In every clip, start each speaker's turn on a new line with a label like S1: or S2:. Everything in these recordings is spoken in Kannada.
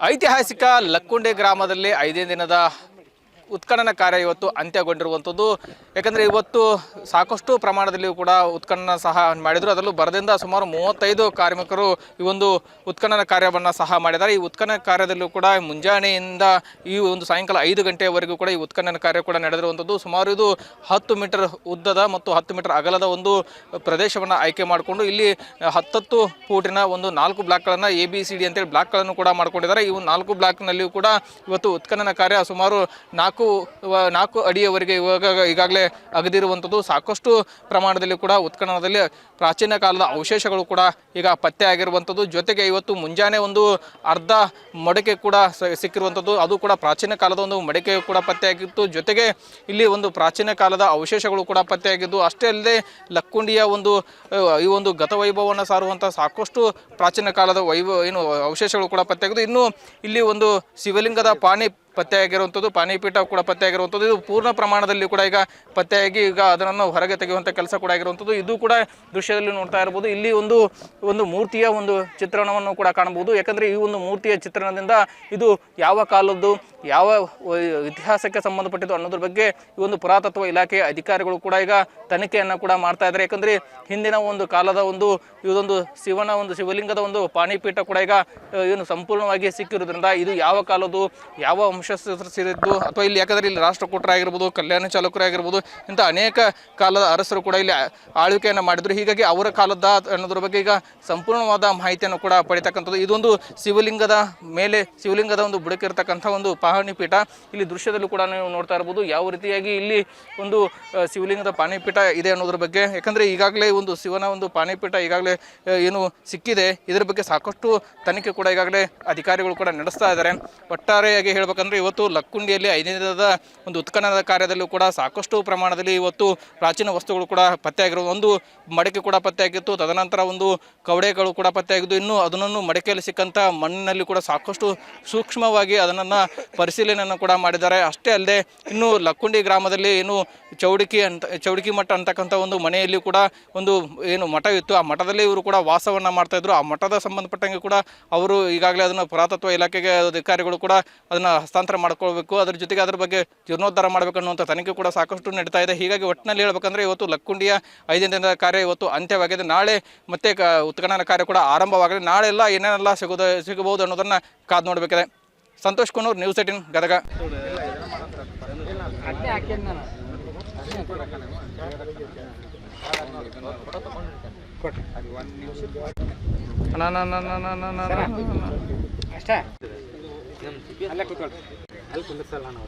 S1: ಐತಿಹಾಸಿಕ ಲಕ್ಕುಂಡಿ ಗ್ರಾಮದಲ್ಲಿ 5ನೇ ದಿನದ ಉತ್ಖನನ ಕಾರ್ಯ ಇವತ್ತು ಅಂತ್ಯಗೊಂಡಿರುವಂಥದ್ದು. ಯಾಕಂದರೆ ಇವತ್ತು ಸಾಕಷ್ಟು ಪ್ರಮಾಣದಲ್ಲಿ ಕೂಡ ಉತ್ಖನನ ಸಹ ಮಾಡಿದರು. ಅದರಲ್ಲೂ ಬರದಿಂದ ಸುಮಾರು 35 ಕಾರ್ಮಿಕರು ಈ ಒಂದು ಉತ್ಖನನ ಕಾರ್ಯವನ್ನು ಸಹ ಮಾಡಿದ್ದಾರೆ. ಈ ಉತ್ಖನನ ಕಾರ್ಯದಲ್ಲೂ ಕೂಡ ಮುಂಜಾನೆಯಿಂದ ಈ ಒಂದು ಸಾಯಂಕಾಲ 5 ಗಂಟೆಯವರೆಗೂ ಕೂಡ ಈ ಉತ್ಖನನ ಕಾರ್ಯ ಕೂಡ ನಡೆದಿರುವಂಥದ್ದು. ಸುಮಾರು ಇದು 10 ಮೀಟರ್ ಉದ್ದದ ಮತ್ತು 10 ಮೀಟರ್ ಅಗಲದ ಒಂದು ಪ್ರದೇಶವನ್ನು ಆಯ್ಕೆ ಮಾಡಿಕೊಂಡು ಇಲ್ಲಿ 10 ಫೂಟಿನ ಒಂದು 4 ಬ್ಲಾಕ್ಗಳನ್ನು ABCD ಅಂತೇಳಿ ಬ್ಲಾಕ್ಗಳನ್ನು ಕೂಡ ಮಾಡ್ಕೊಂಡಿದ್ದಾರೆ. ಈ 4 ಬ್ಲಾಕ್ನಲ್ಲಿಯೂ ಕೂಡ ಇವತ್ತು ಉತ್ಖನನ ಕಾರ್ಯ ಸುಮಾರು 4 ಅಡಿಯವರೆಗೆ ಈಗಾಗಲೇ ಅಗದಿರುವಂಥದ್ದು. ಸಾಕಷ್ಟು ಪ್ರಮಾಣದಲ್ಲಿ ಕೂಡ ಉತ್ಖನನದಲ್ಲಿ ಪ್ರಾಚೀನ ಕಾಲದ ಅವಶೇಷಗಳು ಕೂಡ ಈಗ ಪತ್ತೆ ಆಗಿರುವಂಥದ್ದು. ಜೊತೆಗೆ ಇವತ್ತು ಮುಂಜಾನೆ ಒಂದು ಅರ್ಧ ಮಡಕೆ ಕೂಡ ಸಿಕ್ಕಿರುವಂಥದ್ದು. ಅದು ಕೂಡ ಪ್ರಾಚೀನ ಕಾಲದ ಒಂದು ಮಡಕೆ ಕೂಡ ಪತ್ತೆಯಾಗಿತ್ತು. ಜೊತೆಗೆ ಇಲ್ಲಿ ಒಂದು ಪ್ರಾಚೀನ ಕಾಲದ ಅವಶೇಷಗಳು ಕೂಡ ಪತ್ತೆಯಾಗಿದ್ದು, ಅಷ್ಟೇ ಅಲ್ಲದೆ ಲಕ್ಕುಂಡಿಯ ಈ ಒಂದು ಗತವೈಭವವನ್ನು ಸಾರುವಂಥ ಸಾಕಷ್ಟು ಪ್ರಾಚೀನ ಕಾಲದ ಅವಶೇಷಗಳು ಕೂಡ ಪತ್ತೆಯಾಗಿದ್ದು. ಇನ್ನು ಇಲ್ಲಿ ಒಂದು ಶಿವಲಿಂಗದ ಪತ್ತೆಯಾಗಿರುವಂಥದ್ದು, ಪಾಣಿಪೀಠ ಕೂಡ ಪತ್ತೆಯಾಗಿರುವಂಥದ್ದು. ಇದು ಪೂರ್ಣ ಪ್ರಮಾಣದಲ್ಲಿ ಕೂಡ ಈಗ ಪತ್ತೆಯಾಗಿ ಈಗ ಅದನ್ನು ಹೊರಗೆ ತೆಗೆಯುವಂಥ ಕೆಲಸ ಕೂಡ ಆಗಿರುವಂಥದ್ದು. ಇದು ಕೂಡ ದೃಶ್ಯದಲ್ಲಿ ನೋಡ್ತಾ ಇರ್ಬೋದು. ಇಲ್ಲಿ ಒಂದು ಮೂರ್ತಿಯ ಒಂದು ಚಿತ್ರಣವನ್ನು ಕೂಡ ಕಾಣಬಹುದು. ಯಾಕಂದರೆ ಈ ಒಂದು ಮೂರ್ತಿಯ ಚಿತ್ರಣದಿಂದ ಇದು ಯಾವ ಕಾಲದ್ದು, ಯಾವ ಇತಿಹಾಸಕ್ಕೆ ಸಂಬಂಧಪಟ್ಟಿದ್ದು ಅನ್ನೋದ್ರ ಬಗ್ಗೆ ಈ ಒಂದು ಪುರಾತತ್ವ ಇಲಾಖೆಯ ಅಧಿಕಾರಿಗಳು ಕೂಡ ಈಗ ತನಿಖೆಯನ್ನು ಕೂಡ ಮಾಡ್ತಾ ಇದ್ದಾರೆ. ಯಾಕಂದರೆ ಹಿಂದಿನ ಒಂದು ಕಾಲದ ಇದೊಂದು ಶಿವಲಿಂಗದ ಒಂದು ಪಾಣಿಪೀಠ ಕೂಡ ಈಗ ಸಂಪೂರ್ಣವಾಗಿ ಸಿಕ್ಕಿರೋದ್ರಿಂದ ಇದು ಯಾವ ಕಾಲದ್ದು, ಯಾವ ಸೇರಿದ್ದು ಅಥವಾ ಇಲ್ಲಿ ಯಾಕಂದರೆ ಇಲ್ಲಿ ರಾಷ್ಟ್ರಕೂಟರಾಗಿರ್ಬೋದು, ಕಲ್ಯಾಣ ಚಾಲುಕರಾಗಿರ್ಬೋದು, ಇಂಥ ಅನೇಕ ಕಾಲದ ಅರಸರು ಕೂಡ ಇಲ್ಲಿ ಆಳ್ವಿಕೆಯನ್ನು ಮಾಡಿದ್ರು. ಹೀಗಾಗಿ ಅವರ ಕಾಲದ ಅನ್ನೋದ್ರ ಬಗ್ಗೆ ಈಗ ಸಂಪೂರ್ಣವಾದ ಮಾಹಿತಿಯನ್ನು ಕೂಡ ಪಡಿತಕ್ಕಂಥದ್ದು. ಇದೊಂದು ಶಿವಲಿಂಗದ ಒಂದು ಬುಡಕಿರ್ತಕ್ಕಂಥ ಒಂದು ಪಾಣಿಪೀಠ. ಇಲ್ಲಿ ದೃಶ್ಯದಲ್ಲೂ ಕೂಡ ನೀವು ನೋಡ್ತಾ ಇರ್ಬೋದು ಯಾವ ರೀತಿಯಾಗಿ ಇಲ್ಲಿ ಒಂದು ಶಿವಲಿಂಗದ ಪಾಣಿಪೀಠ ಇದೆ ಅನ್ನೋದ್ರ ಬಗ್ಗೆ. ಯಾಕಂದರೆ ಈಗಾಗಲೇ ಒಂದು ಶಿವನ ಒಂದು ಪಾಣಿಪೀಠ ಈಗಾಗಲೇ ಸಿಕ್ಕಿದೆ. ಇದರ ಬಗ್ಗೆ ಸಾಕಷ್ಟು ತನಿಖೆ ಕೂಡ ಈಗಾಗಲೇ ಅಧಿಕಾರಿಗಳು ಕೂಡ ನಡೆಸ್ತಾ ಇದ್ದಾರೆ. ಒಟ್ಟಾರೆಯಾಗಿ ಹೇಳ್ಬೇಕಂದ್ರೆ ಇವತ್ತು ಲಕ್ಕುಂಡಿಯಲ್ಲಿ 5ನೇ ದಿನದ ಒಂದು ಉತ್ಖನನದ ಕಾರ್ಯದಲ್ಲೂ ಕೂಡ ಸಾಕಷ್ಟು ಪ್ರಮಾಣದಲ್ಲಿ ಇವತ್ತು ಪ್ರಾಚೀನ ವಸ್ತುಗಳು ಕೂಡ ಪತ್ತೆಯಾಗಿರೋದು. ಒಂದು ಮಡಕೆ ಕೂಡ ಪತ್ತೆಯಾಗಿತ್ತು. ತದನಂತರ ಒಂದು ಕವಡೆಗಳು ಕೂಡ ಪತ್ತೆಯಾಗಿದ್ದು. ಇನ್ನು ಅದನ್ನು ಮಡಕೆಯಲ್ಲಿ ಸಿಕ್ಕಂಥ ಮಣ್ಣಿನಲ್ಲಿ ಕೂಡ ಸಾಕಷ್ಟು ಸೂಕ್ಷ್ಮವಾಗಿ ಅದನ್ನು ಪರಿಶೀಲನೆಯನ್ನು ಕೂಡ ಮಾಡಿದ್ದಾರೆ. ಅಷ್ಟೇ ಅಲ್ಲದೆ ಇನ್ನು ಲಕ್ಕುಂಡಿ ಗ್ರಾಮದಲ್ಲಿ ಚೌಡಿಕಿ ಮಠ ಅಂತಕ್ಕಂಥ ಒಂದು ಮನೆಯಲ್ಲಿ ಕೂಡ ಒಂದು ಮಠವಿತ್ತು. ಆ ಮಠದಲ್ಲಿ ಇವರು ಕೂಡ ವಾಸವನ್ನು ಮಾಡ್ತಾಯಿದ್ರು. ಆ ಮಠದ ಸಂಬಂಧಪಟ್ಟಂಗೆ ಕೂಡ ಅವರು ಈಗಾಗಲೇ ಅದನ್ನು ಪುರಾತತ್ವ ಇಲಾಖೆಗೆ ಅಧಿಕಾರಿಗಳು ಕೂಡ ಅದನ್ನು ಹಸ್ತಾಂತರ ಮಾಡ್ಕೊಳ್ಬೇಕು. ಅದ್ರ ಜೊತೆಗೆ ಅದ್ರ ಬಗ್ಗೆ ಜೀರ್ಣೋದ್ಧಾರ ಮಾಡಬೇಕು ಅನ್ನುವಂಥ ತನಿಖೆ ಕೂಡ ಸಾಕಷ್ಟು ನಡೀತಾ ಇದೆ. ಹೀಗಾಗಿ ಒಟ್ಟಿನಲ್ಲಿ ಹೇಳ್ಬೇಕಂದ್ರೆ ಇವತ್ತು ಲಕ್ಕುಂಡಿಯ 5ನೇ ದಿನದ ಕಾರ್ಯ ಇವತ್ತು ಅಂತ್ಯವಾಗಿದೆ. ನಾಳೆ ಮತ್ತೆ ಉತ್ಖನನ ಕಾರ್ಯ ಕೂಡ ಆರಂಭವಾಗಿದೆ. ನಾಳೆಲ್ಲ ಏನೇನೆಲ್ಲ ಸಿಗಬಹುದು ಅನ್ನೋದನ್ನು ಕಾದು ನೋಡಬೇಕಿದೆ. ಸಂತೋಷ್ ಕುನ್ನೂರ್, ನ್ಯೂಸ್ 18 ಗದಗ.
S2: ಅಷ್ಟೇ ಅಲ್ಲೇ ಕೂತ್ಕೊಳ್ಳಿ. ಅಲ್ಲಿ ಕುಂದಿಸಲ್ಲ ನಾವು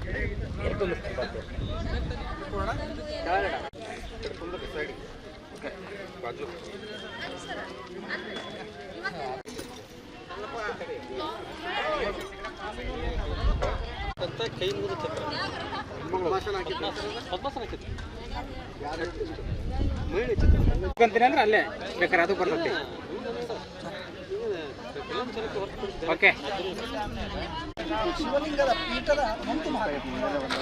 S2: ಕೈ ಮುಗಿದು ಚಿತ್ರ ಅಂದ್ರೆ ಅಲ್ಲೇ ಬೇಕಾರೆ ಅದು ಬರ್ತೈತಿ. ಓಕೆ.
S3: ಶಿವಲಿಂಗದ ಪೀಠದ